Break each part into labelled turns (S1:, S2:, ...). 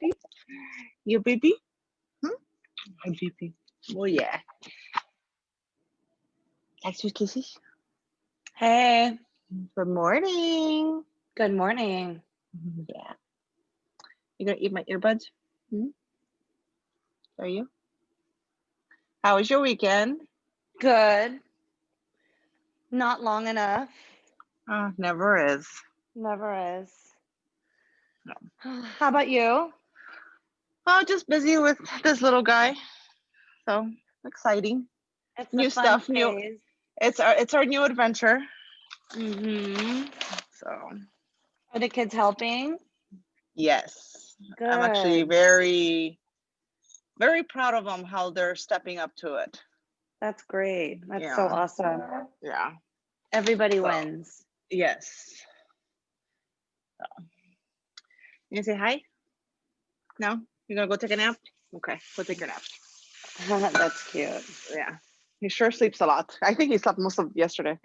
S1: baby? You baby? Hmm? Hi, baby. Oh, yeah. Hi, sweet kissy.
S2: Hey,
S1: Good morning.
S2: good morning.
S1: Yeah. You gonna eat my earbuds? Hmm? Are you? How was your weekend?
S2: Good. Not long enough.
S1: Never is.
S2: Never is.
S1: No.
S2: How about you?
S1: Oh, just busy with this little guy. So exciting.
S2: It's the
S1: New
S2: fun
S1: stuff. New.
S2: phase.
S1: It's our new adventure.
S2: Mm-hmm.
S1: So
S2: Are the kids helping?
S1: yes, I'm actually
S2: Good.
S1: very, very proud of them how they're stepping up to it.
S2: That's great. That's so
S1: Yeah.
S2: awesome.
S1: Yeah.
S2: Everybody
S1: So
S2: wins.
S1: yes. So you gonna say hi? No? You gonna go take a nap? Okay, go take your nap.
S2: That's cute.
S1: Yeah. He sure sleeps a lot. I think he slept most of yesterday.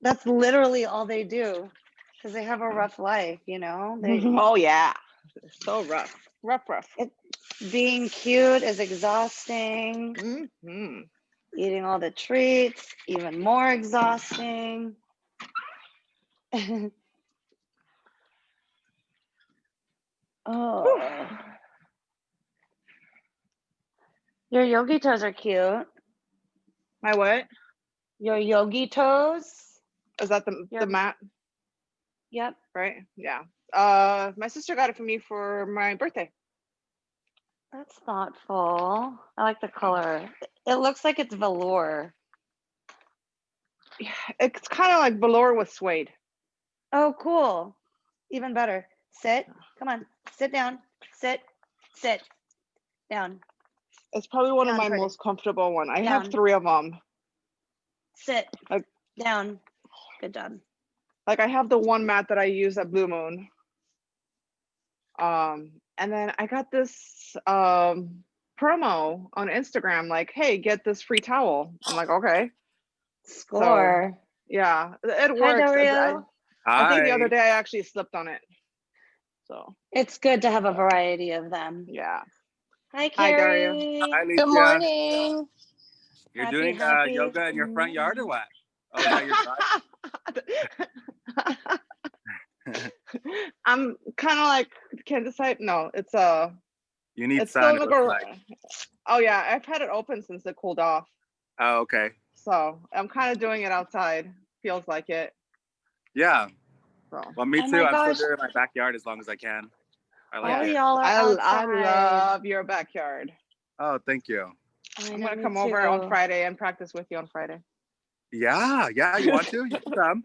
S2: That's literally all they do because they have a rough life, you know?
S1: Oh yeah. So rough. Rough.
S2: Being cute is exhausting.
S1: Hmm.
S2: Eating all the treats, even more exhausting. Oh, your yogi toes are cute.
S1: My what?
S2: Your yogi toes.
S1: Is that the
S2: Your
S1: mat?
S2: Yep.
S1: Right? Yeah. My sister got it for me for my birthday.
S2: That's thoughtful. I like the color. It looks like it's velour.
S1: Yeah, it's kind of like velour with suede.
S2: Oh, cool. Even better. Sit. Come on. Sit down. Sit. Sit. Down.
S1: It's probably one of
S2: Down,
S1: my
S2: pretty.
S1: most comfortable one. I have
S2: Down.
S1: 3 of them.
S2: Sit.
S1: Like
S2: Down. Good job.
S1: I have the one mat that I use at Blue Moon. And then I got this promo on Instagram, like, hey, get this free towel. I'm like, okay. So
S2: Score.
S1: yeah, it
S2: Hi,
S1: works.
S2: Dario.
S1: I think the other
S3: Hi.
S1: day I actually slipped on it. So
S2: It's good to have a variety of them.
S1: yeah.
S2: Hi,
S1: Hi, Dario.
S2: Carrie.
S3: Hi,
S4: Good
S3: Alicia.
S4: morning.
S3: You're
S2: Happy,
S3: doing
S2: happy.
S3: yoga in your front yard or what? Oh, is that your drive?
S1: I'm kind of like, can't decide. No,
S3: You need
S1: it's still
S3: sun,
S1: in
S3: it
S1: the
S3: looks
S1: garage.
S3: like.
S1: Oh yeah, I've had it open since it cooled off.
S3: Oh, okay.
S1: So I'm kind of doing it outside. Feels like it.
S3: Yeah.
S1: So
S3: Well, me
S2: Oh
S3: too.
S2: my
S3: I'm still
S2: gosh.
S3: doing it in my backyard as long as I can. I like
S2: All
S3: it.
S2: y'all are
S1: I
S2: outside.
S1: love your backyard.
S3: Oh, thank you.
S2: I
S1: I'm
S2: know,
S1: gonna
S2: me
S1: come over on
S2: too.
S1: Friday and practice with you on Friday.
S3: Yeah. You want to? You can come.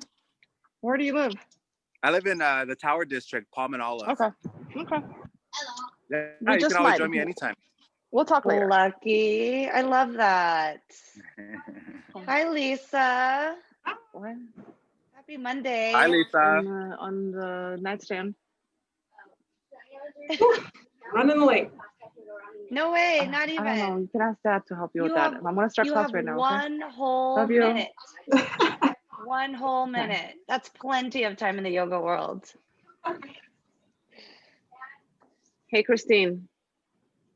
S1: Where do you live?
S3: I live in the Tower District, Palm and Olive.
S1: Okay.
S3: Yeah,
S1: We
S3: you can
S1: just
S3: always
S1: met.
S3: join me anytime.
S1: We'll talk later.
S2: Lucky. I love that. Hi, Lisa.
S1: What?
S2: Happy Monday.
S3: Hi, Lisa.
S1: On the nightstand.
S4: Running late.
S2: No way, not
S1: I don't know.
S2: even.
S1: You can ask Dad to help you with
S2: You
S1: that.
S2: have
S1: I'm gonna start
S2: you
S1: class
S2: have
S1: right now. Okay.
S2: one whole
S1: Love you.
S2: minute. 1 whole minute. That's plenty of time in the yoga world.
S1: Hey, Christine.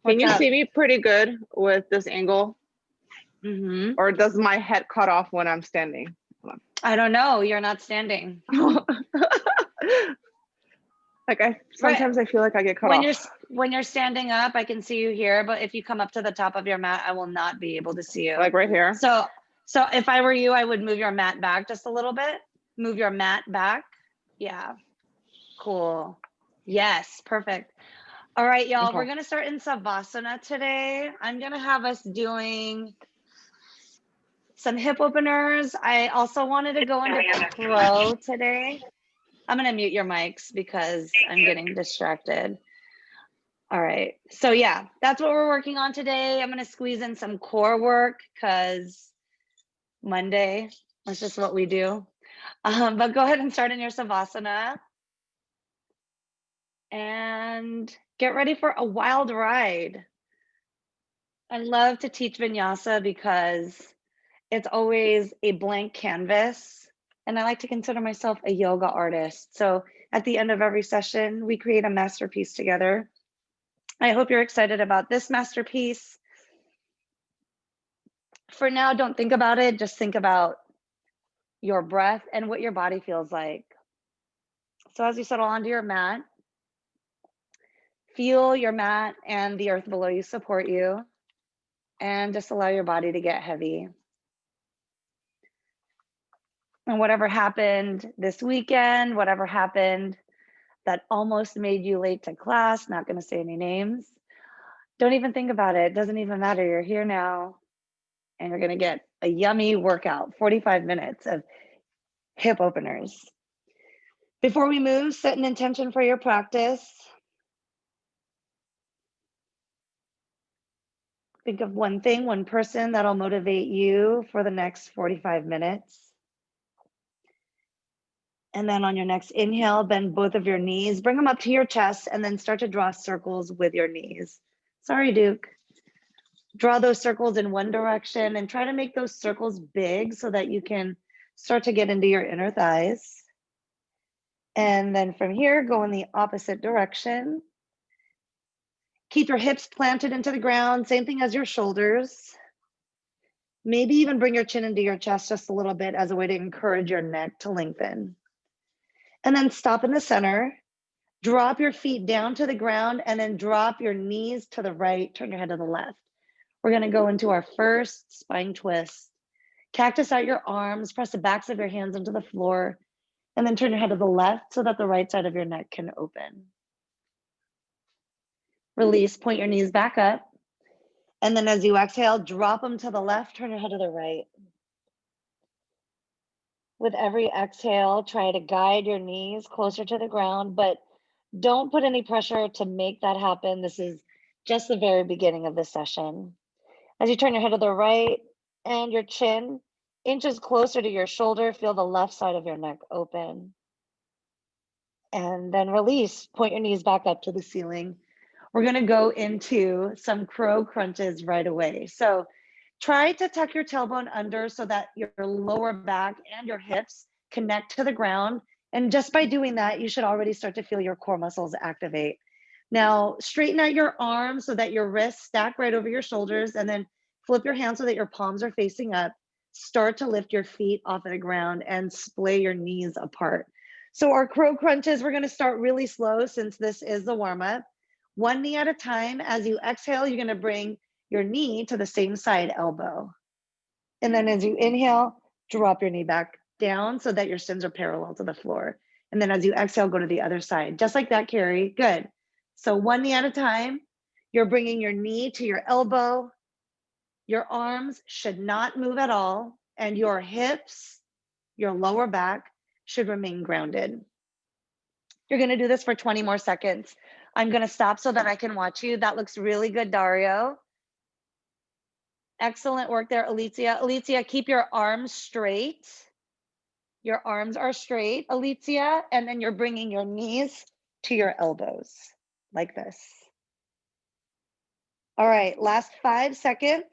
S1: Can
S2: What's
S1: you
S2: up?
S1: see me pretty good with this angle?
S2: Mm-hmm.
S1: Or does my head cut off when I'm standing?
S2: I don't know. You're not standing.
S1: Sometimes I feel like I get cut
S2: when
S1: off.
S2: you're standing up, I can see you here, but if you come up to the top of your mat, I will not be able to see you.
S1: Like right here.
S2: So if I were you, I would move your mat back just a little bit. Move your mat back. Yeah. Cool. Yes, perfect. All right, y'all.
S1: Okay.
S2: We're gonna start in Savasana today. I'm gonna have us doing some hip openers. I also wanted to go into pro today. I'm gonna mute your mics because I'm getting distracted. All right, so yeah, that's what we're working on today. I'm gonna squeeze in some core work because Monday, that's just what we do. But go ahead and start in your Savasana and get ready for a wild ride. I love to teach Vinyasa because it's always a blank canvas. And I like to consider myself a yoga artist. So At the end of every session, we create a masterpiece together. I hope you're excited about this masterpiece. For now, don't think about it. Just think about your breath and what your body feels like. So as you settle onto your mat, feel your mat and the earth below you support you, and just allow your body to get heavy. And whatever happened this weekend, whatever happened that almost made you late to class, not going to say any names, don't even think about it. It doesn't even matter. You're here now, and you're going to get a yummy workout, 45 minutes of hip openers. Before we move, set an intention for your practice. Think of one thing, one person that'll motivate you for the next 45 minutes. And then on your next inhale, bend both of your knees, bring them up to your chest, and then start to draw circles with your knees. Sorry, Duke. Draw those circles in one direction and try to make those circles big so that you can start to get into your inner thighs. And then from here, go in the opposite direction. Keep your hips planted into the ground, same thing as your shoulders. Maybe even bring your chin into your chest just a little bit as a way to encourage your neck to lengthen. And then stop in the center, drop your feet down to the ground, and then drop your knees to the right, turn your head to the left. We're gonna go into our first spine twist. Cactus out your arms, press the backs of your hands into the floor, and then turn your head to the left so that the right side of your neck can open. Release, point your knees back up. And then as you exhale, drop them to the left, turn your head to the right. With every exhale, try to guide your knees closer to the ground, but don't put any pressure to make that happen. This is just the very beginning of the session. As you turn your head to the right and your chin inches closer to your shoulder, feel the left side of your neck open. And then release, point your knees back up to the ceiling. We're gonna go into some crow crunches right away. So try to tuck your tailbone under so that your lower back and your hips connect to the ground. And just by doing that, you should already start to feel your core muscles activate. Now, straighten out your arms so that your wrists stack right over your shoulders, and then flip your hands so that your palms are facing up. Start to lift your feet off of the ground and splay your knees apart. So our crow crunches, we're gonna start really slow since this is the warm-up. One knee at a time. As you exhale, you're gonna bring your knee to the same side elbow. And then as you inhale, drop your knee back down so that your shins are parallel to the floor. And then as you exhale, go to the other side. Just like that, Carrie. Good. So one knee at a time. You're bringing your knee to your elbow. Your arms should not move at all. And your hips, your lower back should remain grounded. You're gonna do this for 20 more seconds. I'm gonna stop so that I can watch you. That looks really good, Dario. Excellent work there, Alicia. Alicia, keep your arms straight. Your arms are straight, Alicia, and then you're bringing your knees to your elbows, like this. All right, last 5 seconds.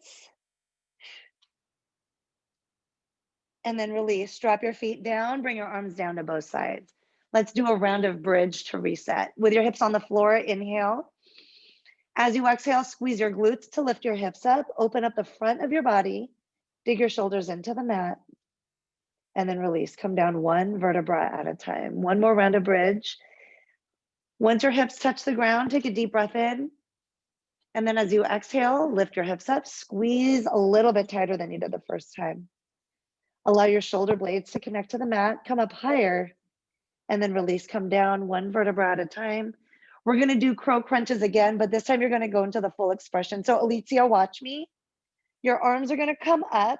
S2: And then release, drop your feet down, bring your arms down to both sides. Let's do a round of bridge to reset. With your hips on the floor, inhale. As you exhale, squeeze your glutes to lift your hips up, open up the front of your body, dig your shoulders into the mat, and then release. Come down one vertebra at a time. One more round of bridge. Once your hips touch the ground, take a deep breath in. And then as you exhale, lift your hips up, squeeze a little bit tighter than you did the first time. Allow your shoulder blades to connect to the mat, come up higher, and then release, come down one vertebra at a time. We're gonna do crow crunches again, but this time you're gonna go into the full expression. So Alicia, watch me. Your arms are gonna come up.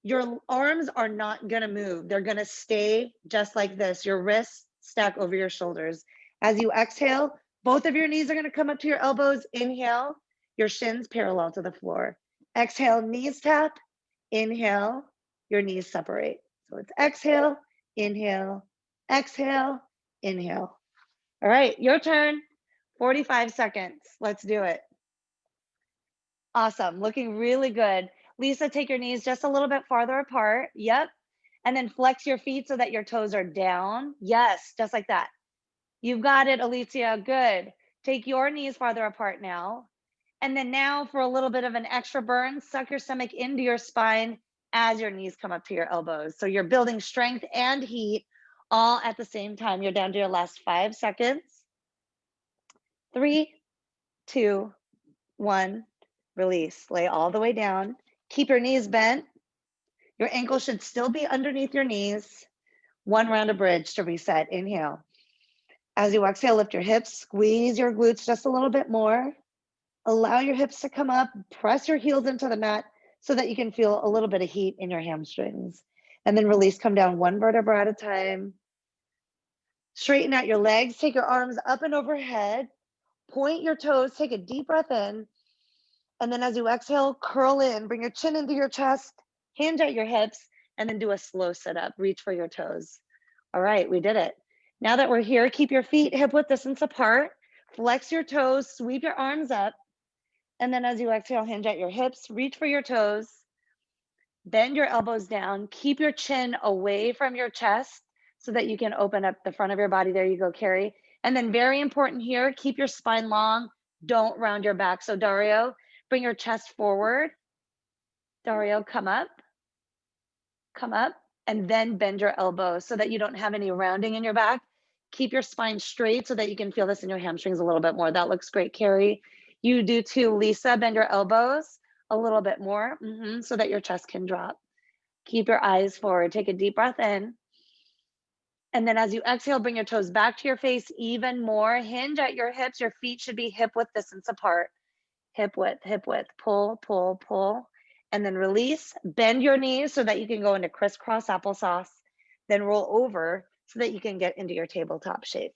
S2: Your arms are not gonna move. They're gonna stay just like this. Your wrists stack over your shoulders. As you exhale, both of your knees are gonna come up to your elbows. Inhale, your shins parallel to the floor. Exhale, knees tap. Inhale, your knees separate. So it's exhale, inhale, exhale, inhale. All right, your turn. 45 seconds. Let's do it. Awesome, looking really good. Lisa, take your knees just a little bit farther apart. Yep. And then flex your feet so that your toes are down. Yes, just like that. You've got it, Alicia. Good. Take your knees farther apart now. And then now for a little bit of an extra burn, suck your stomach into your spine as your knees come up to your elbows. So you're building strength and heat all at the same time. You're down to your last 5 seconds. 3, 2, 1. Release. Lay all the way down. Keep your knees bent. Your ankles should still be underneath your knees. 1 round of bridge to reset. Inhale. As you exhale, lift your hips, squeeze your glutes just a little bit more. Allow your hips to come up, press your heels into the mat so that you can feel a little bit of heat in your hamstrings. And then release, come down 1 vertebra at a time. Straighten out your legs, take your arms up and overhead. Point your toes, take a deep breath in. And then as you exhale, curl in, bring your chin into your chest, hinge at your hips, and then do a slow sit up. Reach for your toes. All right, we did it. Now that we're here, keep your feet hip width distance apart. Flex your toes, sweep your arms up. And then as you exhale, hinge at your hips, reach for your toes. Bend your elbows down. Keep your chin away from your chest so that you can open up the front of your body. There you go, Carrie. And then very important here, keep your spine long. Don't round your back. So Dario, bring your chest forward. Dario, come up, and then bend your elbows so that you don't have any rounding in your back. Keep your spine straight so that you can feel this in your hamstrings a little bit more. That looks great, Carrie. You do too, Lisa. Bend your elbows a little bit more so that your chest can drop. Keep your eyes forward. Take a deep breath in. And then as you exhale, bring your toes back to your face even more. Hinge at your hips. Your feet should be hip width distance apart. Hip width, pull, pull, pull. And then release. Bend your knees so that you can go into crisscross applesauce. Then roll over so that you can get into your tabletop shape.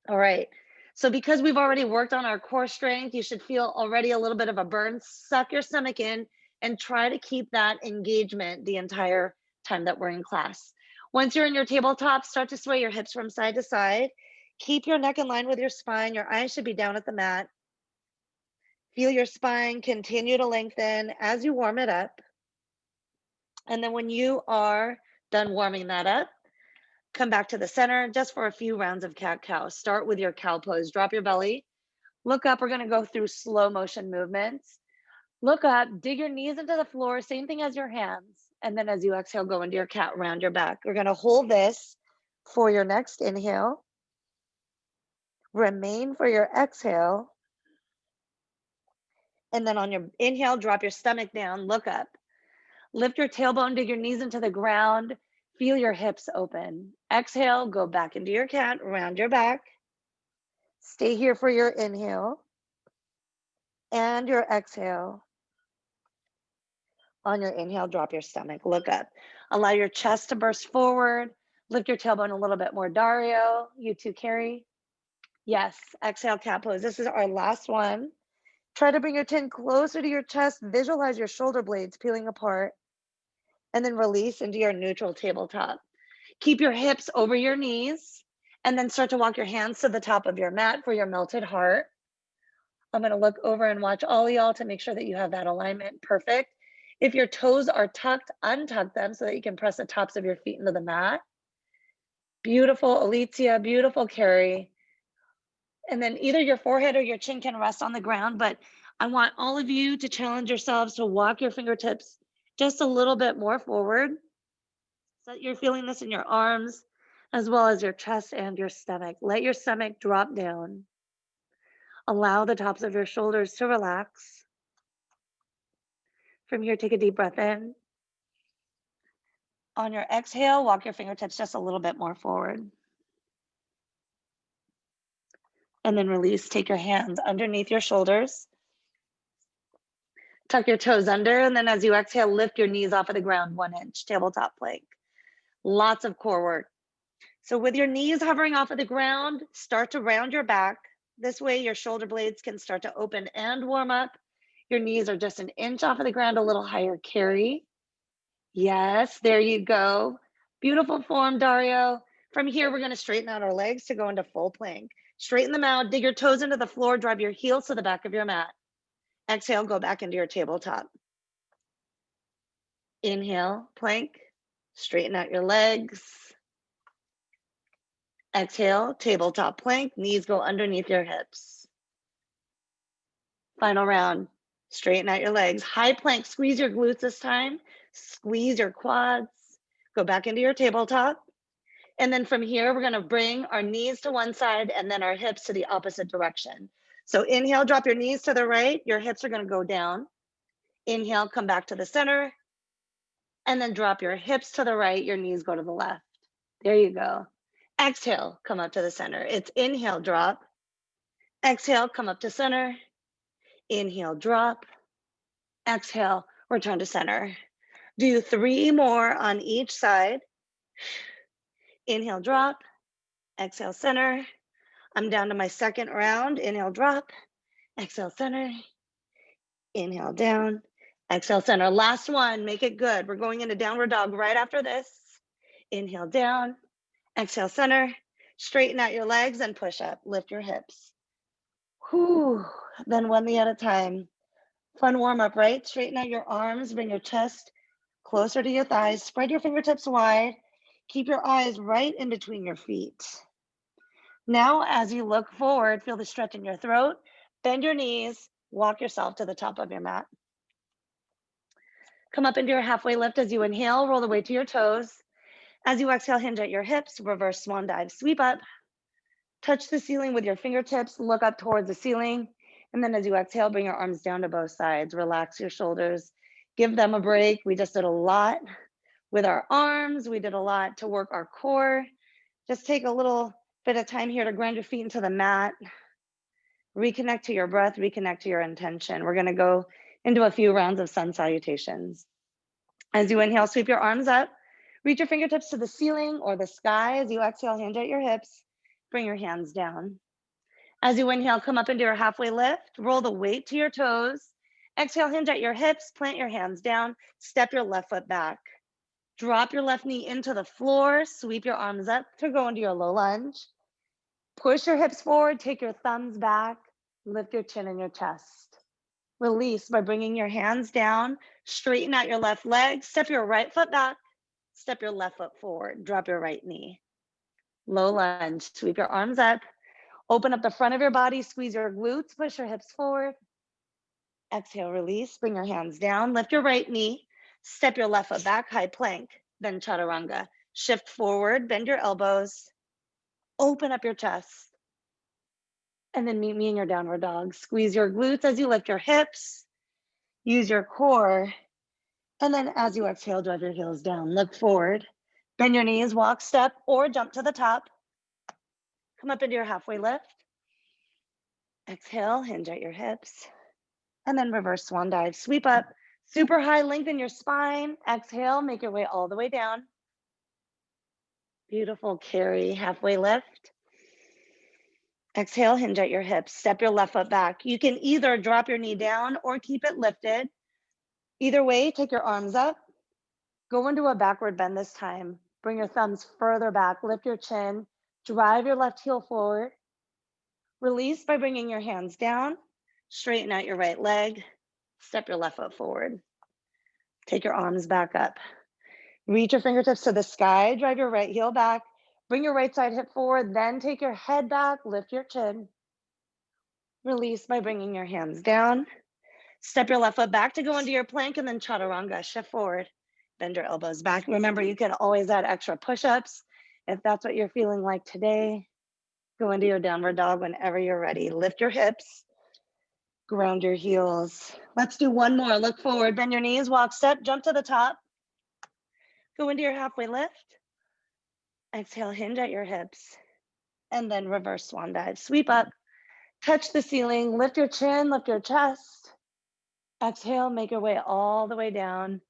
S2: All right. So because we've already worked on our core strength, you should feel already a little bit of a burn. Suck your stomach in and try to keep that engagement the entire time that we're in class. Once you're in your tabletop, start to sway your hips from side to side. Keep your neck in line with your spine. Your eyes should be down at the mat. Feel your spine continue to lengthen as you warm it up. And then when you are done warming that up, come back to the center just for a few rounds of cat-cow. Start with your cow pose. Drop your belly. Look up. We're going to go through slow motion movements. Look up. Dig your knees into the floor. Same thing as your hands. And then as you exhale, go into your cat, round your back. We're going to hold this for your next inhale. Remain for your exhale. And then on your inhale, drop your stomach down. Look up. Lift your tailbone. Dig your knees into the ground. Feel your hips open. Exhale, go back into your cat, round your back. Stay here for your inhale and your exhale. On your inhale, drop your stomach, look up. Allow your chest to burst forward. Lift your tailbone a little bit more, Dario. You too, Carrie. Yes, exhale, cat pose. This is our last one. Try to bring your chin closer to your chest. Visualize your shoulder blades peeling apart. And then release into your neutral tabletop. Keep your hips over your knees and then start to walk your hands to the top of your mat for your melted heart. I'm going to look over and watch all of y'all to make sure that you have that alignment. Perfect. If your toes are tucked, untuck them so that you can press the tops of your feet into the mat. Beautiful, Alicia. Beautiful, Carrie. And then either your forehead or your chin can rest on the ground, but I want all of you to challenge yourselves to walk your fingertips just a little bit more forward. So that you're feeling this in your arms, as well as your chest and your stomach. Let your stomach drop down. Allow the tops of your shoulders to relax. From here, take a deep breath in. On your exhale, walk your fingertips just a little bit more forward. And then release. Take your hands underneath your shoulders. Tuck your toes under, and then as you exhale, lift your knees off of the ground 1 inch, tabletop plank. Lots of core work. So with your knees hovering off of the ground, start to round your back. This way your shoulder blades can start to open and warm up. Your knees are just 1 inch off of the ground, a little higher, Carrie. Yes, there you go. Beautiful form, Dario. From here, we're going to straighten out our legs to go into full plank. Straighten them out, dig your toes into the floor, drive your heels to the back of your mat. Exhale, go back into your tabletop. Inhale, plank, straighten out your legs. Exhale, tabletop plank, knees go underneath your hips. Final round, straighten out your legs. High plank, squeeze your glutes this time. Squeeze your quads. Go back into your tabletop. And then from here, we're gonna bring our knees to one side and then our hips to the opposite direction. So inhale, drop your knees to the right. Your hips are gonna go down. Inhale, come back to the center. And then drop your hips to the right. Your knees go to the left. There you go. Exhale, come up to the center. It's inhale, drop. Exhale, come up to center. Inhale, drop. Exhale, return to center. Do 3 more on each side. Inhale, drop. Exhale, center. I'm down to my second round. Inhale, drop. Exhale, center. Inhale, down. Exhale, center. Last one. Make it good. We're going into downward dog right after this. Inhale, down. Exhale, center. Straighten out your legs and push up. Lift your hips. Whew. Then one knee at a time. Fun warm up, right? Straighten out your arms. Bring your chest closer to your thighs. Spread your fingertips wide. Keep your eyes right in between your feet. Now, as you look forward, feel the stretch in your throat. Bend your knees. Walk yourself to the top of your mat. Come up into your halfway lift as you inhale. Roll the weight to your toes. As you exhale, hinge at your hips. Reverse swan dive. Sweep up. Touch the ceiling with your fingertips. Look up towards the ceiling. And then as you exhale, bring your arms down to both sides. Relax your shoulders. Give them a break. We just did a lot with our arms. We did a lot to work our core. Just take a little bit of time here to ground your feet into the mat. Reconnect to your breath. Reconnect to your intention. We're going to go into a few rounds of sun salutations. As you inhale, sweep your arms up. Reach your fingertips to the ceiling or the sky. As you exhale, hinge at your hips. Bring your hands down. As you inhale, come up into your halfway lift. Roll the weight to your toes. Exhale, hinge at your hips. Plant your hands down. Step your left foot back. Drop your left knee into the floor. Sweep your arms up to go into your low lunge. Push your hips forward. Take your thumbs back. Lift your chin and your chest. Release by bringing your hands down. Straighten out your left leg. Step your right foot back. Step your left foot forward. Drop your right knee. Low lunge. Sweep your arms up. Open up the front of your body. Squeeze your glutes. Push your hips forward. Exhale, release. Bring your hands down. Lift your right knee. Step your left foot back. High plank. Then chaturanga. Shift forward. Bend your elbows. Open up your chest. And then meet me in your downward dog. Squeeze your glutes as you lift your hips. Use your core. And then as you exhale, drive your heels down. Look forward. Bend your knees, walk, step, or jump to the top. Come up into your halfway lift. Exhale, hinge at your hips. And then reverse swan dive. Sweep up, super high, lengthen your spine. Exhale, make your way all the way down. Beautiful, carry, halfway lift. Exhale, hinge at your hips. Step your left foot back. You can either drop your knee down or keep it lifted. Either way, take your arms up. Go into a backward bend this time. Bring your thumbs further back. Lift your chin. Drive your left heel forward. Release by bringing your hands down. Straighten out your right leg. Step your left foot forward. Take your arms back up. Reach your fingertips to the sky. Drive your right heel back. Bring your right side hip forward. Then take your head back. Lift your chin. Release by bringing your hands down. Step your left foot back to go into your plank and then chaturanga. Shift forward. Bend your elbows back. Remember, you can always add extra push-ups if that's what you're feeling like today. Go into your downward dog whenever you're ready. Lift your hips. Ground your heels. Let's do one more. Look forward. Bend your knees. Walk, step, jump to the top. Go into your halfway lift. Exhale, hinge at your hips. And then reverse swan dive. Sweep up. Touch the ceiling. Lift your chin. Lift your chest. Exhale, make your way all the way down,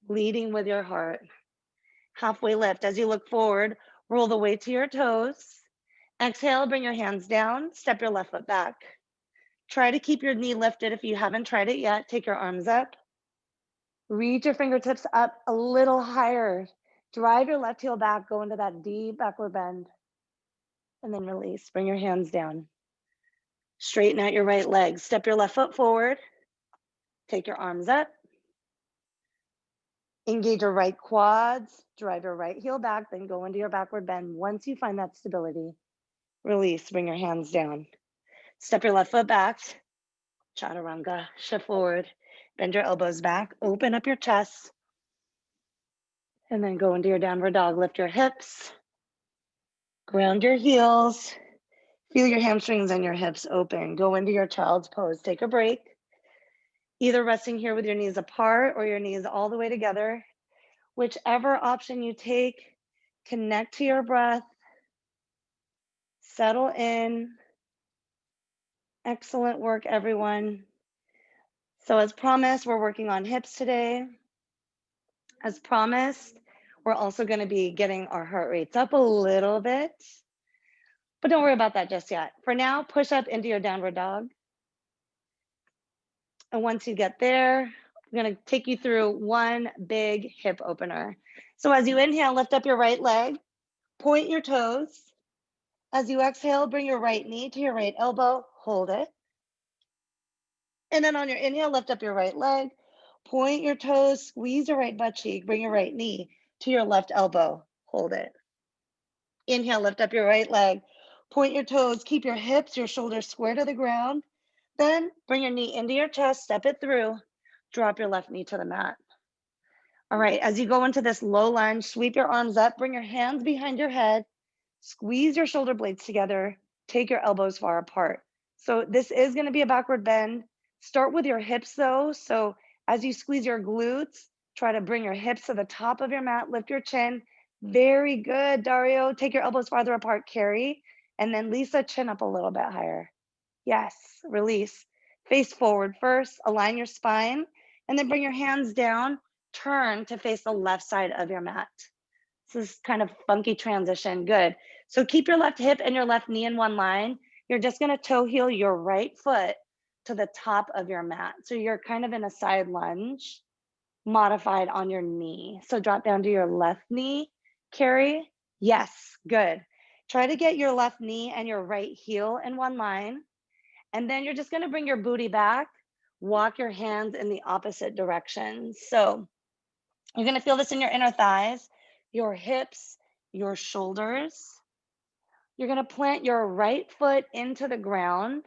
S2: leading with your heart. Halfway lift. As you look forward, roll the weight to your toes. Exhale, bring your hands down, step your left foot back. Try to keep your knee lifted if you haven't tried it yet. Take your arms up. Reach your fingertips up a little higher. Drive your left heel back, go into that deep backward bend. And then release, bring your hands down. Straighten out your right leg. Step your left foot forward. Take your arms up. Engage your right quads, drive your right heel back, then go into your backward bend. Once you find that stability, release, bring your hands down. Step your left foot back, chaturanga, shift forward, bend your elbows back, open up your chest, and then go into your downward dog. Lift your hips, ground your heels, feel your hamstrings and your hips open. Go into your child's pose. Take a break, either resting here with your knees apart or your knees all the way together. Whichever option you take, connect to your breath, settle in. Excellent work, everyone. So as promised, we're working on hips today. As promised, we're also going to be getting our heart rates up a little bit, but don't worry about that just yet. For now, push up into your downward dog. And once you get there, I'm going to take you through one big hip opener. So as you inhale, lift up your right leg, point your toes. As you exhale, bring your right knee to your right elbow, hold it. And then on your inhale, lift up your right leg, point your toes, squeeze your right butt cheek, bring your right knee to your left elbow, hold it. Inhale, lift up your right leg, point your toes, keep your hips, your shoulders square to the ground. Then bring your knee into your chest, step it through, drop your left knee to the mat. All right, as you go into this low lunge, sweep your arms up, bring your hands behind your head, squeeze your shoulder blades together, take your elbows far apart. So this is going to be a backward bend. Start with your hips though. So as you squeeze your glutes, try to bring your hips to the top of your mat, lift your chin. Very good, Dario. Take your elbows farther apart, carry, and then Lisa, chin up a little bit higher. Yes, release. Face forward first, align your spine, and then bring your hands down, turn to face the left side of your mat. This is kind of funky transition, good. So keep your left hip and your left knee in one line. You're just gonna toe heel your right foot to the top of your mat. So you're kind of in a side lunge, modified on your knee. So drop down to your left knee, carry, yes, good. Try to get your left knee and your right heel in one line. And then you're just gonna bring your booty back, walk your hands in the opposite direction. So you're gonna feel this in your inner thighs, your hips, your shoulders. You're gonna plant your right foot into the ground.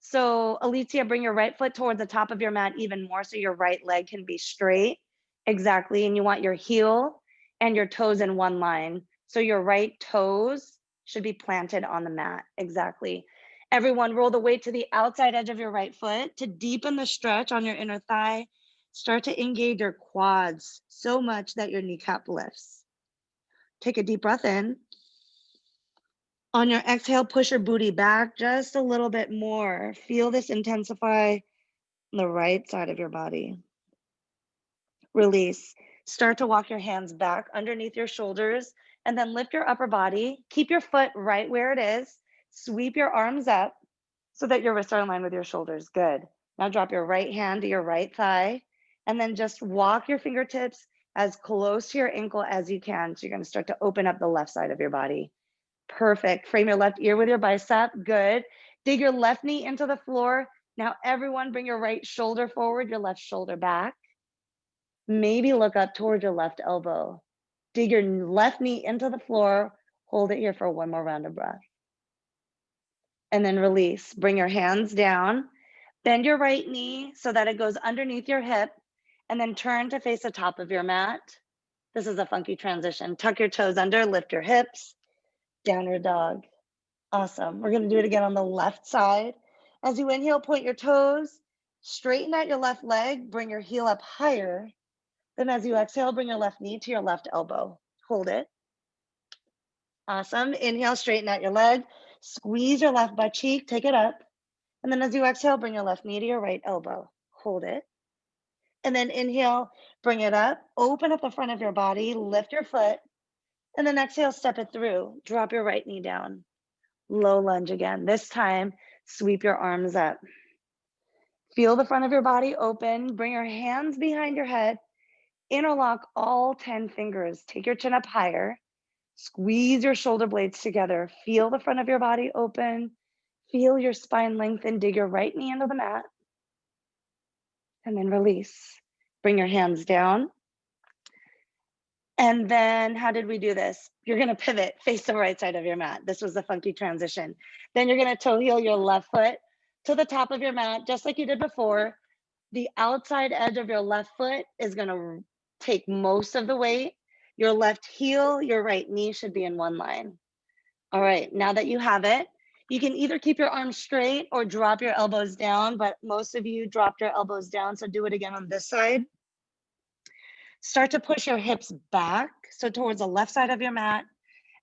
S2: So Alicia, bring your right foot towards the top of your mat even more so your right leg can be straight. Exactly, and you want your heel and your toes in one line. So your right toes should be planted on the mat, exactly. Everyone, roll the weight to the outside edge of your right foot to deepen the stretch on your inner thigh. Start to engage your quads so much that your kneecap lifts. Take a deep breath in. On your exhale, push your booty back just a little bit more. Feel this intensify on the right side of your body. Release. Start to walk your hands back underneath your shoulders and then lift your upper body. Keep your foot right where it is. Sweep your arms up so that your wrists are in line with your shoulders. Good. Now drop your right hand to your right thigh and then just walk your fingertips as close to your ankle as you can. So you're going to start to open up the left side of your body. Perfect. Frame your left ear with your bicep. Good. Dig your left knee into the floor. Now everyone bring your right shoulder forward, your left shoulder back. Maybe look up toward your left elbow. Dig your left knee into the floor. Hold it here for one more round of breath. And then release. Bring your hands down. Bend your right knee so that it goes underneath your hip. And then turn to face the top of your mat. This is a funky transition. Tuck your toes under, lift your hips. Downward dog. Awesome. We're going to do it again on the left side. As you inhale, point your toes, straighten out your left leg, bring your heel up higher. Then as you exhale, bring your left knee to your left elbow. Hold it. Awesome. Inhale, straighten out your leg, squeeze your left butt cheek, take it up. And then as you exhale, bring your left knee to your right elbow. Hold it. And then inhale, bring it up, open up the front of your body, lift your foot. And then exhale, step it through. Drop your right knee down. Low lunge again. This time, sweep your arms up. Feel the front of your body open. Bring your hands behind your head. Interlock all 10 fingers. Take your chin up higher. Squeeze your shoulder blades together. Feel the front of your body open. Feel your spine lengthen. Dig your right knee into the mat. And then release. Bring your hands down. And then how did we do this? You're gonna pivot, face the right side of your mat. This was the funky transition. Then you're gonna toe heel your left foot to the top of your mat, just like you did before. The outside edge of your left foot is gonna take most of the weight. Your left heel, your right knee should be in one line. All right, now that you have it, you can either keep your arms straight or drop your elbows down, but most of you dropped your elbows down, so do it again on this side. Start to push your hips back, so towards the left side of your mat,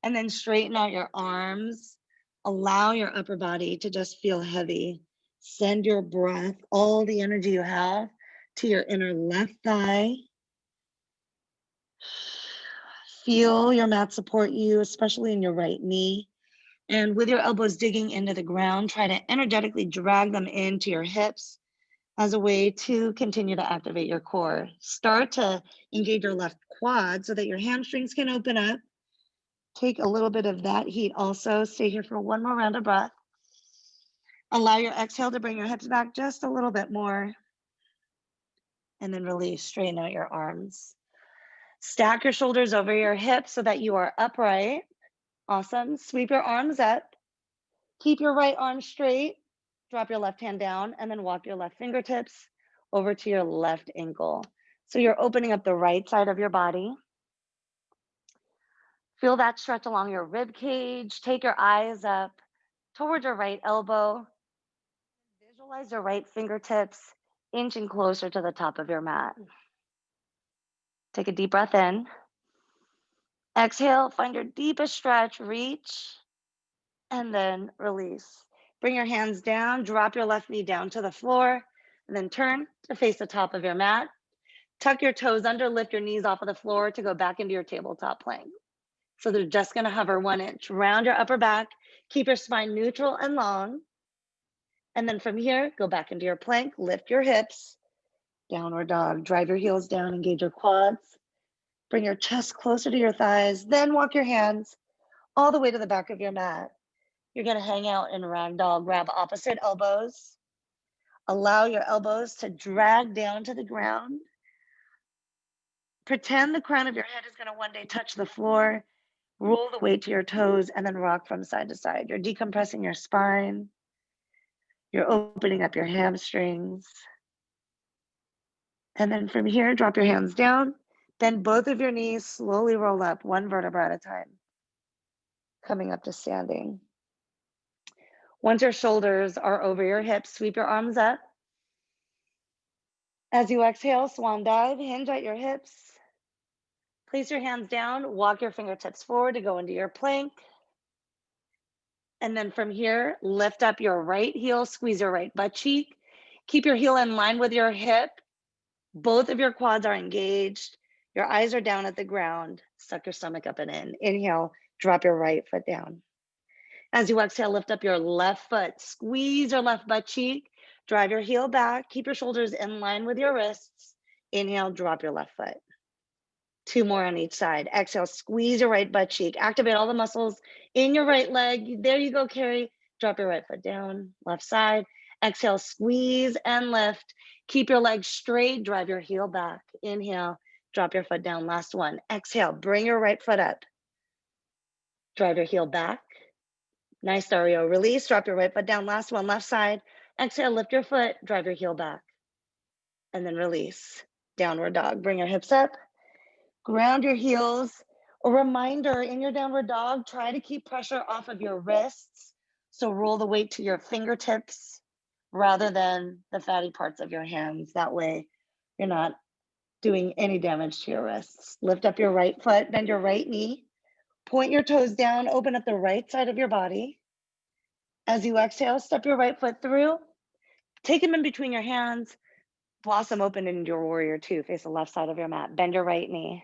S2: and then straighten out your arms. Allow your upper body to just feel heavy. Send your breath, all the energy you have, to your inner left thigh. Feel your mat support you, especially in your right knee. And with your elbows digging into the ground, try to energetically drag them into your hips as a way to continue to activate your core. Start to engage your left quad so that your hamstrings can open up. Take a little bit of that heat also. Stay here for one more round of breath. Allow your exhale to bring your hips back just a little bit more. And then release, straighten out your arms. Stack your shoulders over your hips so that you are upright. Awesome. Sweep your arms up. Keep your right arm straight. Drop your left hand down and then walk your left fingertips over to your left ankle. So you're opening up the right side of your body. Feel that stretch along your rib cage. Take your eyes up towards your right elbow. Visualize your right fingertips inching closer to the top of your mat. Take a deep breath in. Exhale, find your deepest stretch, reach, and then release. Bring your hands down, drop your left knee down to the floor, and then turn to face the top of your mat. Tuck your toes under, lift your knees off of the floor to go back into your tabletop plank. So they're just gonna hover 1 inch. Round your upper back, keep your spine neutral and long. And then from here, go back into your plank, lift your hips, downward dog. Drive your heels down, engage your quads. Bring your chest closer to your thighs, then walk your hands all the way to the back of your mat. You're gonna hang out in ragdoll, grab opposite elbows. Allow your elbows to drag down to the ground. Pretend the crown of your head is gonna one day touch the floor. Roll the weight to your toes and then rock from side to side. You're decompressing your spine. You're opening up your hamstrings. And then from here, drop your hands down. Then both of your knees slowly roll up, one vertebra at a time, coming up to standing. Once your shoulders are over your hips, sweep your arms up. As you exhale, swan dive, hinge at your hips. Place your hands down, walk your fingertips forward to go into your plank. And then from here, lift up your right heel, squeeze your right butt cheek. Keep your heel in line with your hip. Both of your quads are engaged. Your eyes are down at the ground. Suck your stomach up and in. Inhale, drop your right foot down. As you exhale, lift up your left foot. Squeeze your left butt cheek. Drive your heel back. Keep your shoulders in line with your wrists. Inhale, drop your left foot. 2 more on each side. Exhale, squeeze your right butt cheek. Activate all the muscles in your right leg. There you go, Carrie. Drop your right foot down, left side. Exhale, squeeze and lift. Keep your legs straight. Drive your heel back. Inhale, drop your foot down. Last one. Exhale, bring your right foot up. Drive your heel back. Nice, Dario. Release, drop your right foot down. Last one, left side. Exhale, lift your foot, drive your heel back. And then release. Downward dog. Bring your hips up. Ground your heels. A reminder, in your downward dog, try to keep pressure off of your wrists. So roll the weight to your fingertips rather than the fatty parts of your hands. That way you're not doing any damage to your wrists. Lift up your right foot, bend your right knee. Point your toes down, open up the right side of your body. As you exhale, step your right foot through. Take them in between your hands. Blossom open into your warrior two. Face the left side of your mat. Bend your right knee.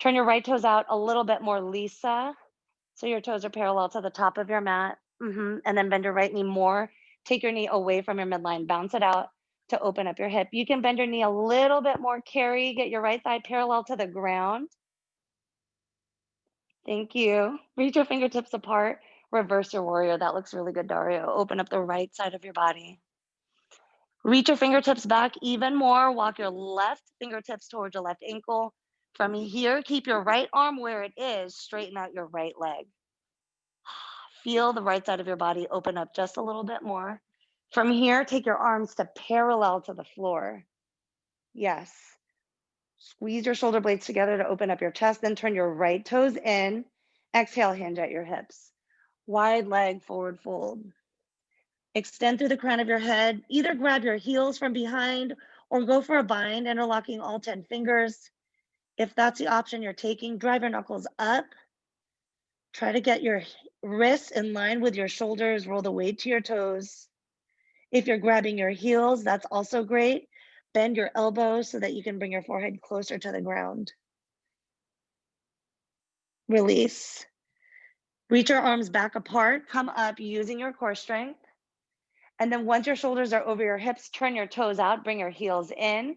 S2: Turn your right toes out a little bit more, Lisa. So your toes are parallel to the top of your mat. And then bend your right knee more. Take your knee away from your midline. Bounce it out to open up your hip. You can bend your knee a little bit more, Carrie. Get your right thigh parallel to the ground. Thank you. Reach your fingertips apart. Reverse your warrior. That looks really good, Dario. Open up the right side of your body. Reach your fingertips back even more. Walk your left fingertips towards your left ankle. From here, keep your right arm where it is, straighten out your right leg. Feel the right side of your body open up just a little bit more. From here, take your arms to parallel to the floor. Yes. Squeeze your shoulder blades together to open up your chest, then turn your right toes in. Exhale, hinge at your hips. Wide leg forward fold. Extend through the crown of your head. Either grab your heels from behind or go for a bind, interlocking all 10 fingers. If that's the option you're taking, drive your knuckles up. Try to get your wrists in line with your shoulders, roll the weight to your toes. If you're grabbing your heels, that's also great. Bend your elbows so that you can bring your forehead closer to the ground. Release. Reach your arms back apart, come up using your core strength. And then once your shoulders are over your hips, turn your toes out, bring your heels in.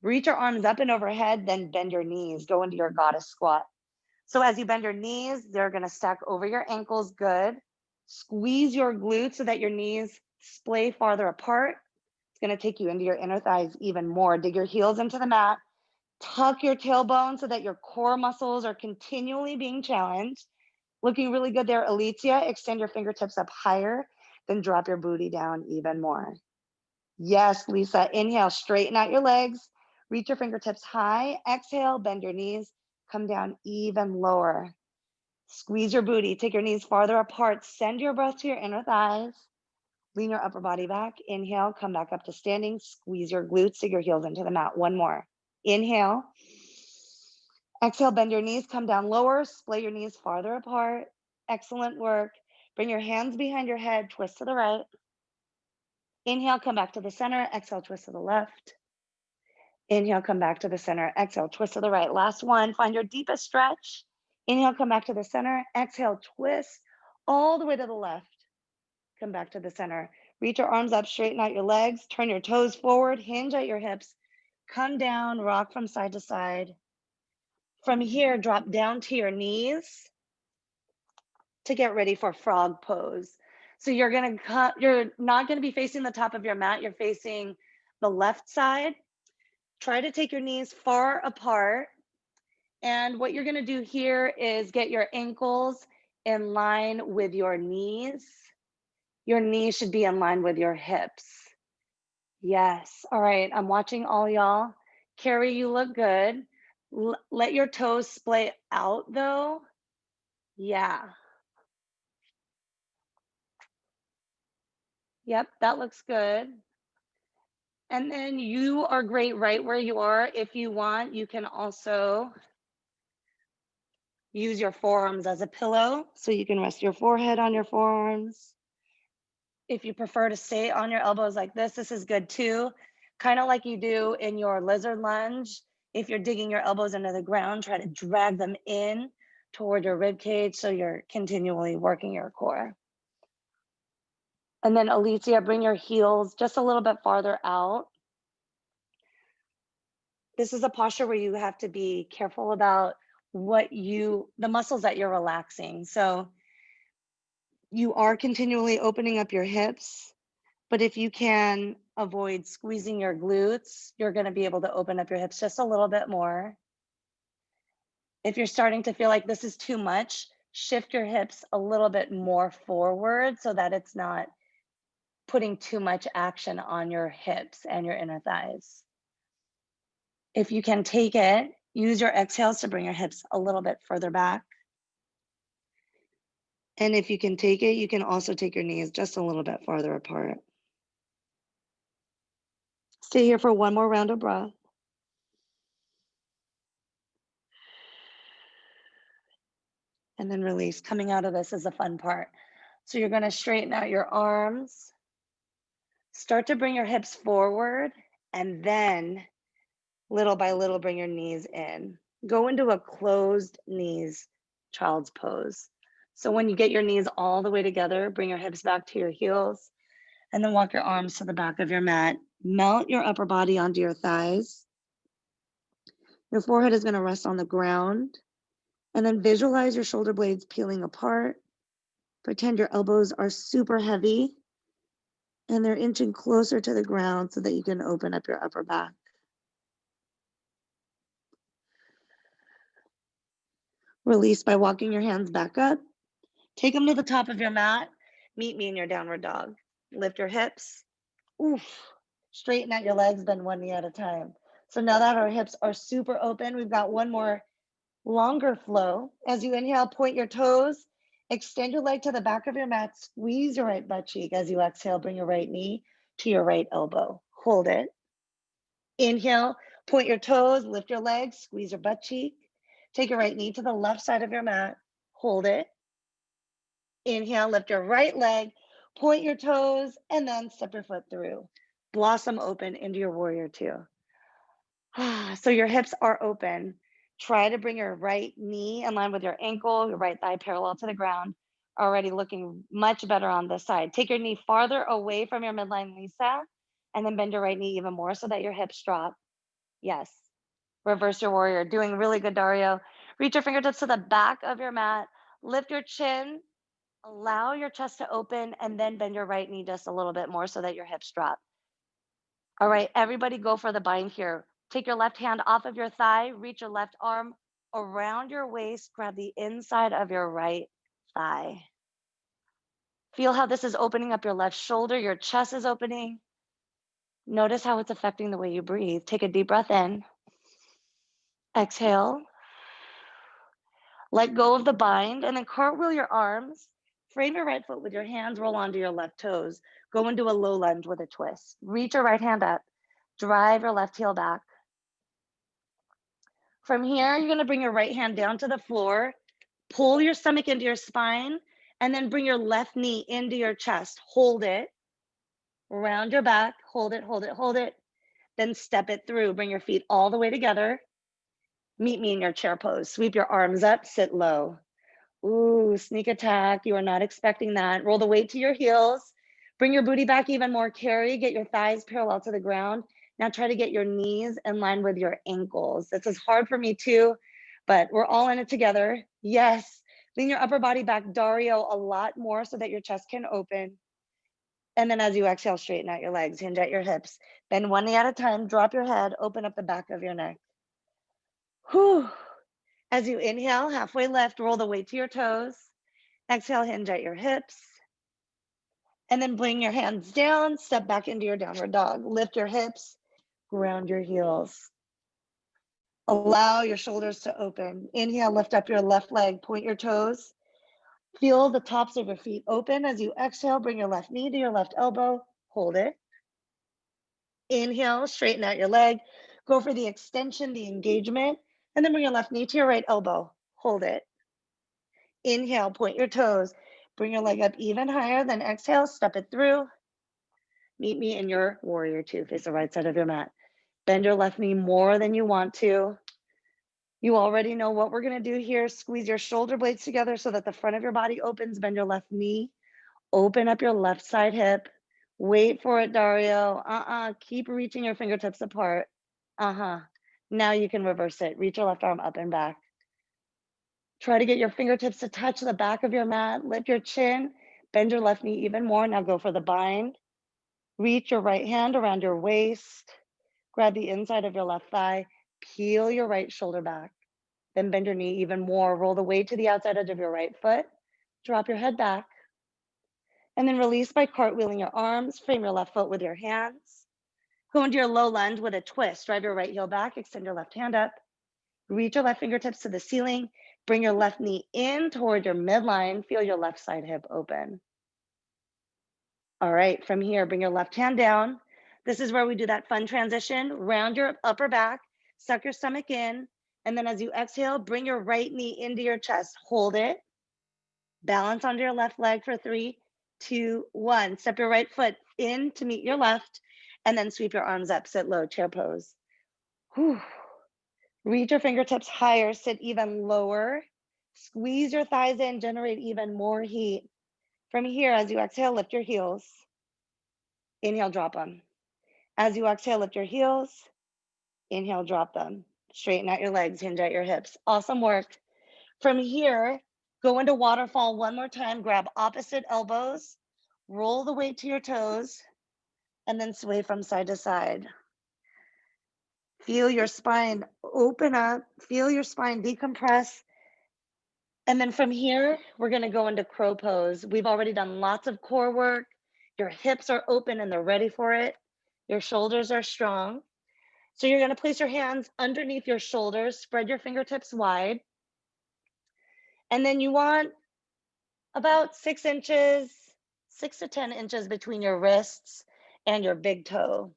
S2: Reach your arms up and overhead, then bend your knees, go into your goddess squat. So as you bend your knees, they're gonna stack over your ankles, good. Squeeze your glutes so that your knees splay farther apart. It's gonna take you into your inner thighs even more. Dig your heels into the mat. Tuck your tailbone so that your core muscles are continually being challenged. Looking really good there, Alicia. Extend your fingertips up higher, then drop your booty down even more. Yes, Lisa, inhale, straighten out your legs. Reach your fingertips high. Exhale, bend your knees, come down even lower. Squeeze your booty, take your knees farther apart. Send your breath to your inner thighs. Lean your upper body back. Inhale, come back up to standing. Squeeze your glutes, dig your heels into the mat. One more. Inhale. Exhale, bend your knees, come down lower. Splay your knees farther apart. Excellent work. Bring your hands behind your head, twist to the right. Inhale, come back to the center. Exhale, twist to the left. Inhale, come back to the center. Exhale, twist to the right. Last one, find your deepest stretch. Inhale, come back to the center. Exhale, twist all the way to the left. Come back to the center. Reach your arms up, straighten out your legs, turn your toes forward, hinge at your hips, come down, rock from side to side. From here, drop down to your knees to get ready for frog pose. So you're not gonna be facing the top of your mat, you're facing the left side. Try to take your knees far apart. And what you're gonna do here is get your ankles in line with your knees. Your knees should be in line with your hips. Yes, all right, I'm watching all y'all. Carrie, you look good. Let your toes splay out though. Yeah. Yep, that looks good. And then you are great right where you are. If you want, you can also use your forearms as a pillow. So you can rest your forehead on your forearms. If you prefer to stay on your elbows like this is good too. Kind of like you do in your lizard lunge. If you're digging your elbows into the ground, try to drag them in toward your rib cage so you're continually working your core. And then Alicia, bring your heels just a little bit farther out. This is a posture where you have to be careful about the muscles that you're relaxing. So you are continually opening up your hips, but if you can avoid squeezing your glutes, you're going to be able to open up your hips just a little bit more. If you're starting to feel like this is too much, shift your hips a little bit more forward so that it's not putting too much action on your hips and your inner thighs. If you can take it, use your exhales to bring your hips a little bit further back. And if you can take it, you can also take your knees just a little bit farther apart. Stay here for one more round of breath. And then release. Coming out of this is the fun part. So you're gonna straighten out your arms. Start to bring your hips forward and then little by little bring your knees in. Go into a closed knees child's pose. So when you get your knees all the way together, bring your hips back to your heels and then walk your arms to the back of your mat. Melt your upper body onto your thighs. Your forehead is gonna rest on the ground and then visualize your shoulder blades peeling apart. Pretend your elbows are super heavy and they're inching closer to the ground so that you can open up your upper back. Release by walking your hands back up. Take them to the top of your mat. Meet me in your downward dog. Lift your hips. Oof. Straighten out your legs, bend one knee at a time. So now that our hips are super open, we've got one more longer flow. As you inhale, point your toes. Extend your leg to the back of your mat. Squeeze your right butt cheek. As you exhale, bring your right knee to your right elbow. Hold it. Inhale, point your toes, lift your legs, squeeze your butt cheek. Take your right knee to the left side of your mat. Hold it. Inhale, lift your right leg, point your toes, and then step your foot through. Blossom open into your warrior two. So your hips are open. Try to bring your right knee in line with your ankle, your right thigh parallel to the ground. Already looking much better on this side. Take your knee farther away from your midline, Lisa, and then bend your right knee even more so that your hips drop. Yes. Reverse your warrior. Doing really good, Dario. Reach your fingertips to the back of your mat. Lift your chin. Allow your chest to open and then bend your right knee just a little bit more so that your hips drop. All right, everybody go for the bind here. Take your left hand off of your thigh, reach your left arm around your waist, grab the inside of your right thigh. Feel how this is opening up your left shoulder, your chest is opening. Notice how it's affecting the way you breathe. Take a deep breath in. Exhale. Let go of the bind and then cartwheel your arms. Frame your right foot with your hands, roll onto your left toes. Go into a low lunge with a twist. Reach your right hand up. Drive your left heel back. From here, you're gonna bring your right hand down to the floor, pull your stomach into your spine, and then bring your left knee into your chest. Hold it, round your back, hold it, hold it, hold it. Then step it through. Bring your feet all the way together. Meet me in your chair pose. Sweep your arms up, sit low. Ooh, sneak attack. You are not expecting that. Roll the weight to your heels. Bring your booty back even more. Carry, get your thighs parallel to the ground. Now try to get your knees in line with your ankles. This is hard for me too, but we're all in it together. Yes. Lean your upper body back, Dario, a lot more so that your chest can open. And then as you exhale, straighten out your legs, hinge at your hips. Bend one knee at a time, drop your head, open up the back of your neck. Whew. As you inhale, halfway lift, roll the weight to your toes. Exhale, hinge at your hips. And then bring your hands down, step back into your downward dog. Lift your hips, ground your heels. Allow your shoulders to open. Inhale, lift up your left leg, point your toes. Feel the tops of your feet open. As you exhale, bring your left knee to your left elbow. Hold it. Inhale, straighten out your leg. Go for the extension, the engagement. And then bring your left knee to your right elbow. Hold it. Inhale, point your toes. Bring your leg up even higher, then exhale, step it through. Meet me in your warrior two, face the right side of your mat. Bend your left knee more than you want to. You already know what we're gonna do here. Squeeze your shoulder blades together so that the front of your body opens. Bend your left knee. Open up your left side hip. Wait for it, Dario. Keep reaching your fingertips apart. Now you can reverse it. Reach your left arm up and back. Try to get your fingertips to touch the back of your mat. Lift your chin. Bend your left knee even more. Now go for the bind. Reach your right hand around your waist. Grab the inside of your left thigh. Peel your right shoulder back. Then bend your knee even more. Roll the weight to the outside edge of your right foot. Drop your head back. And then release by cartwheeling your arms. Frame your left foot with your hands. Go into your low lunge with a twist. Drive your right heel back. Extend your left hand up. Reach your left fingertips to the ceiling. Bring your left knee in toward your midline. Feel your left side hip open. All right, from here, bring your left hand down. This is where we do that fun transition. Round your upper back, suck your stomach in, and then as you exhale, bring your right knee into your chest. Hold it. Balance onto your left leg for 3, 2, 1. Step your right foot in to meet your left, and then sweep your arms up, sit low, chair pose. Whew. Reach your fingertips higher, sit even lower. Squeeze your thighs in, generate even more heat. From here, as you exhale, lift your heels. Inhale, drop them. As you exhale, lift your heels. Inhale, drop them. Straighten out your legs, hinge at your hips. Awesome work. From here, go into waterfall one more time. Grab opposite elbows. Roll the weight to your toes. And then sway from side to side. Feel your spine open up. Feel your spine decompress. And then from here, we're gonna go into crow pose. We've already done lots of core work. Your hips are open and they're ready for it. Your shoulders are strong. So you're gonna place your hands underneath your shoulders, spread your fingertips wide. And then you want about 6 to 10 inches between your wrists and your big toe.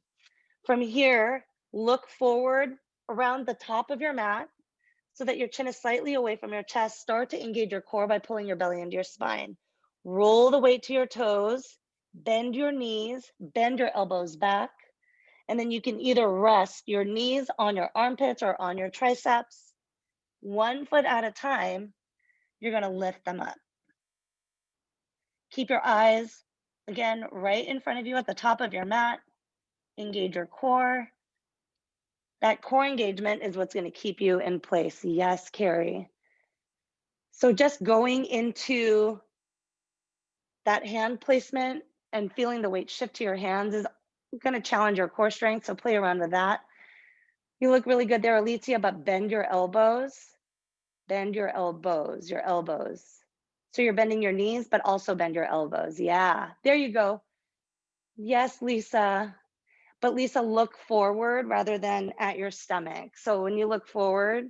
S2: From here, look forward around the top of your mat so that your chin is slightly away from your chest. Start to engage your core by pulling your belly into your spine. Roll the weight to your toes, bend your knees, bend your elbows back, and then you can either rest your knees on your armpits or on your triceps. 1 foot at a time, you're gonna lift them up. Keep your eyes, again, right in front of you at the top of your mat. Engage your core. That core engagement is what's gonna keep you in place. Yes, Carrie. So just going into that hand placement and feeling the weight shift to your hands is gonna challenge your core strength, so play around with that. You look really good there, Alicia, but bend your elbows. Bend your elbows, your elbows. So you're bending your knees, but also bend your elbows. Yeah, there you go. Yes, Lisa. But Lisa, look forward rather than at your stomach. So when you look forward,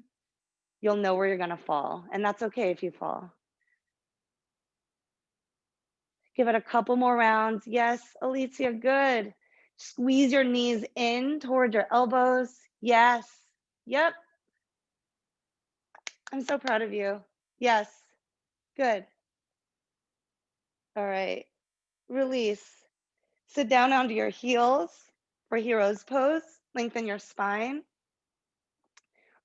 S2: you'll know where you're gonna fall. And that's okay if you fall. Give it a couple more rounds. Yes, Alicia, good. Squeeze your knees in toward your elbows. Yes. Yep. I'm so proud of you. Yes. Good. All right. Release. Sit down onto your heels for hero's pose. Lengthen your spine.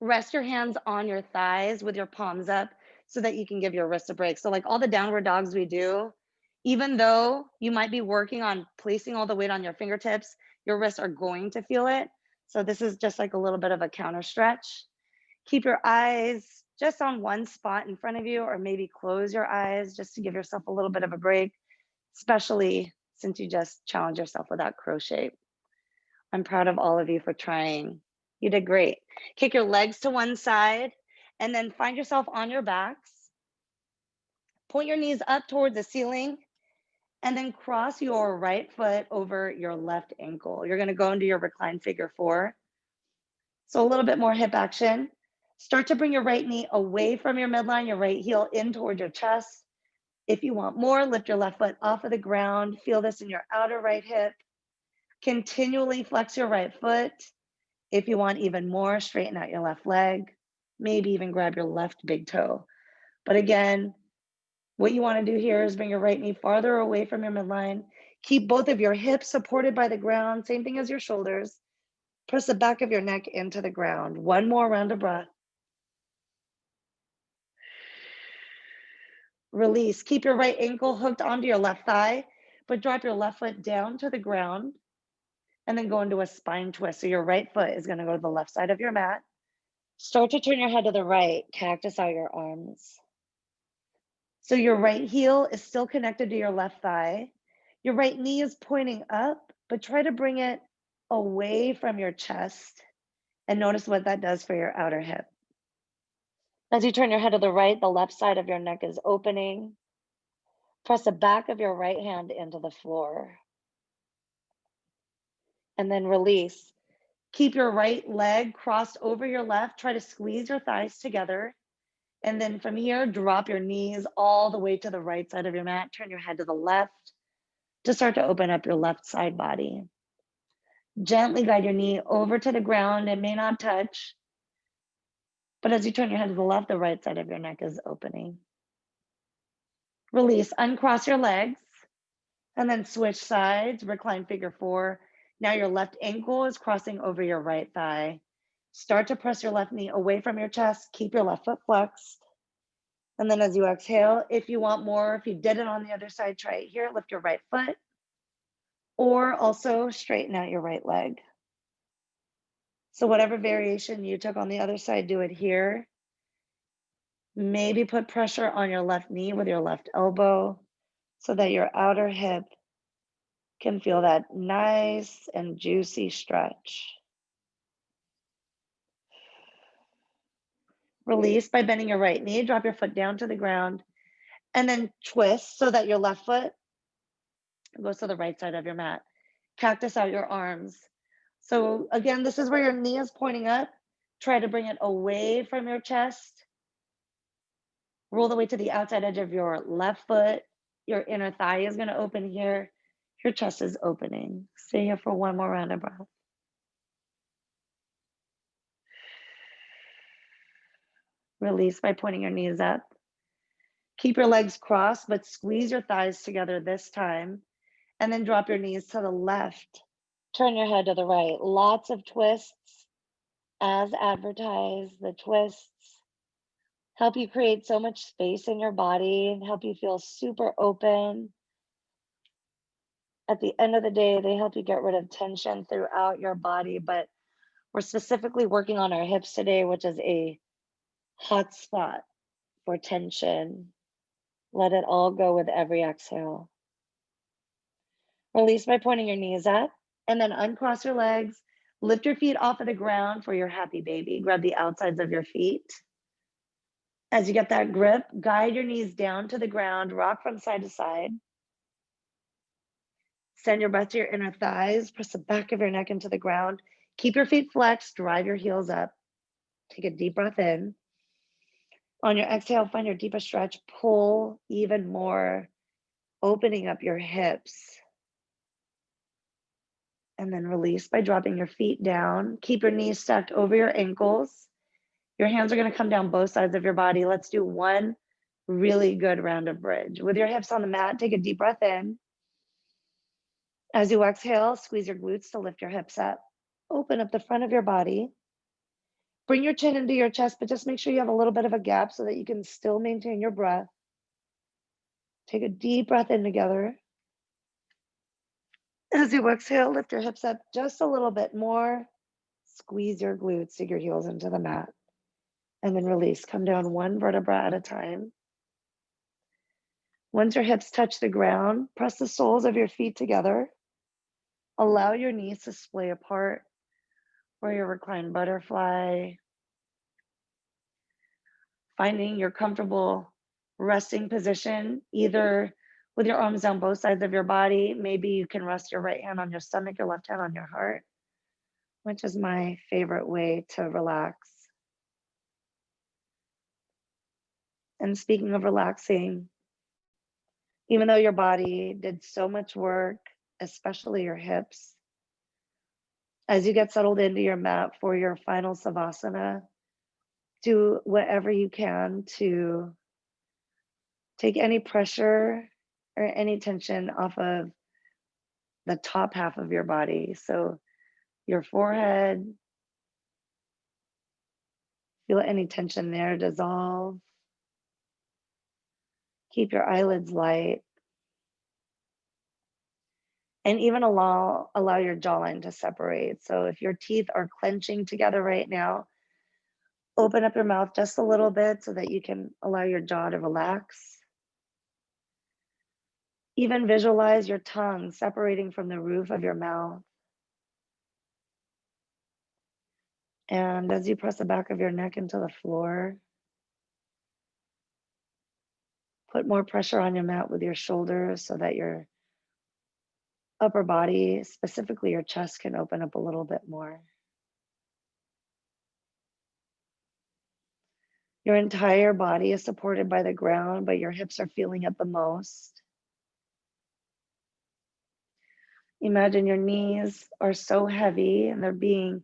S2: Rest your hands on your thighs with your palms up so that you can give your wrists a break. So like all the downward dogs we do, even though you might be working on placing all the weight on your fingertips, your wrists are going to feel it. So this is just like a little bit of a counter stretch. Keep your eyes just on one spot in front of you, or maybe close your eyes just to give yourself a little bit of a break, especially since you just challenged yourself with that crow shape. I'm proud of all of you for trying. You did great. Kick your legs to one side and then find yourself on your backs. Point your knees up toward the ceiling and then cross your right foot over your left ankle. You're gonna go into your reclined figure 4. So a little bit more hip action. Start to bring your right knee away from your midline, your right heel in toward your chest. If you want more, lift your left foot off of the ground. Feel this in your outer right hip. Continually flex your right foot. If you want even more, straighten out your left leg. Maybe even grab your left big toe. But again, what you want to do here is bring your right knee farther away from your midline. Keep both of your hips supported by the ground. Same thing as your shoulders. Press the back of your neck into the ground. One more round of breath. Release. Keep your right ankle hooked onto your left thigh, but drop your left foot down to the ground and then go into a spine twist. So your right foot is going to go to the left side of your mat. Start to turn your head to the right. Cactus out your arms. So your right heel is still connected to your left thigh. Your right knee is pointing up, but try to bring it away from your chest and notice what that does for your outer hip. As you turn your head to the right, the left side of your neck is opening. Press the back of your right hand into the floor. And then release. Keep your right leg crossed over your left. Try to squeeze your thighs together. And then from here, drop your knees all the way to the right side of your mat. Turn your head to the left to start to open up your left side body. Gently guide your knee over to the ground. It may not touch, but as you turn your head to the left, the right side of your neck is opening. Release, uncross your legs, and then switch sides, recline figure 4. Now your left ankle is crossing over your right thigh. Start to press your left knee away from your chest. Keep your left foot flexed. And then as you exhale, if you want more, if you did it on the other side, try it here. Lift your right foot, or also straighten out your right leg. So whatever variation you took on the other side, do it here. Maybe put pressure on your left knee with your left elbow so that your outer hip can feel that nice and juicy stretch. Release by bending your right knee, drop your foot down to the ground, and then twist so that your left foot goes to the right side of your mat. Cactus out your arms. So again, this is where your knee is pointing up. Try to bring it away from your chest. Roll the weight to the outside edge of your left foot. Your inner thigh is going to open here. Your chest is opening. Stay here for one more round of breath. Release by pointing your knees up. Keep your legs crossed, but squeeze your thighs together this time. And then drop your knees to the left. Turn your head to the right. Lots of twists as advertised. The twists help you create so much space in your body and help you feel super open. At the end of the day, they help you get rid of tension throughout your body, but we're specifically working on our hips today, which is a hot spot for tension. Let it all go with every exhale. Release by pointing your knees up and then uncross your legs. Lift your feet off of the ground for your happy baby. Grab the outsides of your feet. As you get that grip, guide your knees down to the ground, rock from side to side. Send your breath to your inner thighs, press the back of your neck into the ground. Keep your feet flexed, drive your heels up. Take a deep breath in. On your exhale, find your deepest stretch, pull even more, opening up your hips. And then release by dropping your feet down. Keep your knees stacked over your ankles. Your hands are going to come down both sides of your body. Let's do one really good round of bridge. With your hips on the mat, take a deep breath in. As you exhale, squeeze your glutes to lift your hips up. Open up the front of your body. Bring your chin into your chest, but just make sure you have a little bit of a gap so that you can still maintain your breath. Take a deep breath in together. As you exhale, lift your hips up just a little bit more. Squeeze your glutes, dig your heels into the mat. And then release. Come down one vertebra at a time. Once your hips touch the ground, press the soles of your feet together. Allow your knees to splay apart for your reclined butterfly. Finding your comfortable resting position, either with your arms down both sides of your body. Maybe you can rest your right hand on your stomach, your left hand on your heart, which is my favorite way to relax. And speaking of relaxing, even though your body did so much work, especially your hips, as you get settled into your mat for your final savasana, do whatever you can to take any pressure or any tension off of the top half of your body. So your forehead, feel any tension there dissolve. Keep your eyelids light. And even allow your jawline to separate. So if your teeth are clenching together right now, open up your mouth just a little bit so that you can allow your jaw to relax. Even visualize your tongue separating from the roof of your mouth. And as you press the back of your neck into the floor, put more pressure on your mat with your shoulders so that your upper body, specifically your chest, can open up a little bit more. Your entire body is supported by the ground, but your hips are feeling it the most. Imagine your knees are so heavy and they're being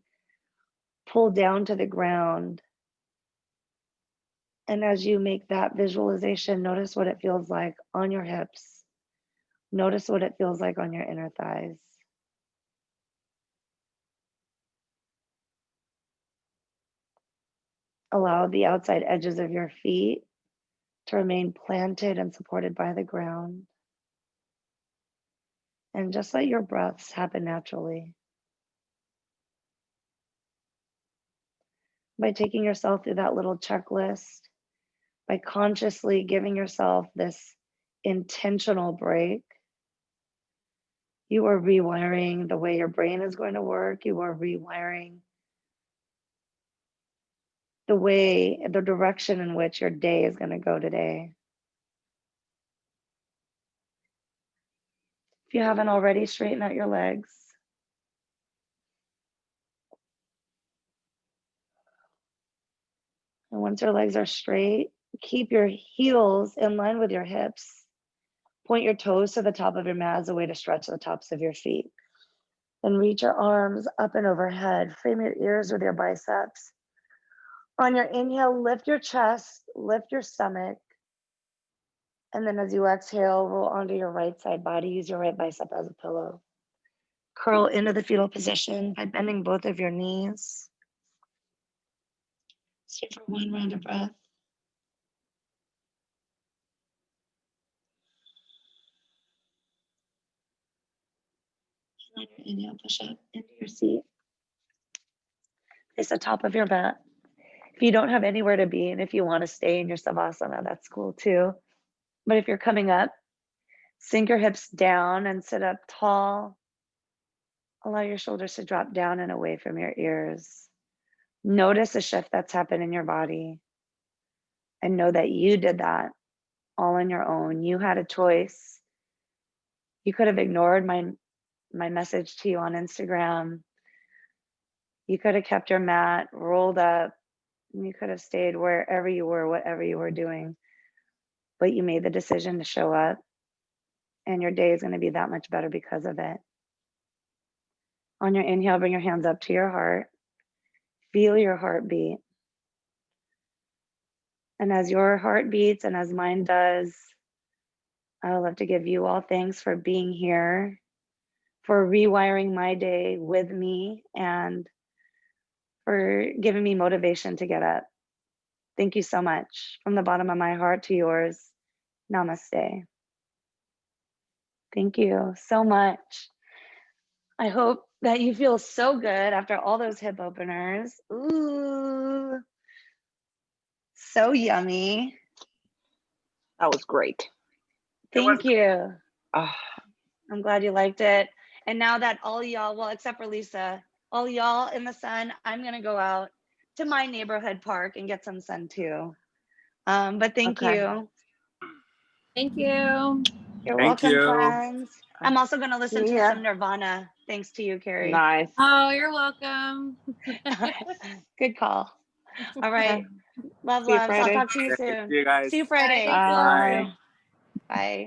S2: pulled down to the ground. And as you make that visualization, notice what it feels like on your hips. Notice what it feels like on your inner thighs. Allow the outside edges of your feet to remain planted and supported by the ground. And just let your breaths happen naturally. By taking yourself through that little checklist, by consciously giving yourself this intentional break, you are rewiring the way your brain is going to work. You are rewiring the direction in which your day is going to go today. If you haven't already, straighten out your legs. And once your legs are straight, keep your heels in line with your hips. Point your toes to the top of your mat as a way to stretch the tops of your feet. Then reach your arms up and overhead. Frame your ears with your biceps. On your inhale, lift your chest, lift your stomach. And then as you exhale, roll onto your right side body. Use your right bicep as a pillow. Curl into the fetal position by bending both of your knees. Stay for one round of breath. And on your inhale, push up into your seat. Place the top of your mat. If you don't have anywhere to be, and if you want to stay in your savasana, that's cool too. But if you're coming up, sink your hips down and sit up tall. Allow your shoulders to drop down and away from your ears. Notice a shift that's happened in your body. And know that you did that all on your own. You had a choice. You could have ignored my message to you on Instagram. You could have kept your mat rolled up. And you could have stayed wherever you were, whatever you were doing. But you made the decision to show up. And your day is going to be that much better because of it. On your inhale, bring your hands up to your heart. Feel your heartbeat. And as your heart beats and as mine does, I would love to give you all thanks for being here, for rewiring my day with me, and for giving me motivation to get up. Thank you so much. From the bottom of my heart to yours, namaste. Thank you so much. I hope that you feel so good after all those hip openers. Ooh, so yummy.
S1: That was great.
S2: Thank you.
S1: Ah,
S2: I'm glad you liked it. And now that all y'all, well, except for Lisa, all y'all in the sun, I'm going to go out to my neighborhood park and get some sun too. But thank
S1: Okay.
S2: you.
S4: Thank you.
S2: You're
S3: Thank
S2: welcome,
S3: you.
S2: friends. I'm also going to listen to
S1: Yeah.
S2: some Nirvana. Thanks to you, Carrie.
S1: Nice.
S4: Oh, you're welcome.
S2: Good call. All right. Love,
S1: See you
S2: loves. I'll
S1: Friday.
S2: talk to you
S3: Okay,
S2: soon.
S3: see you guys.
S2: See you Friday.
S4: Bye.
S1: Bye.
S2: Bye.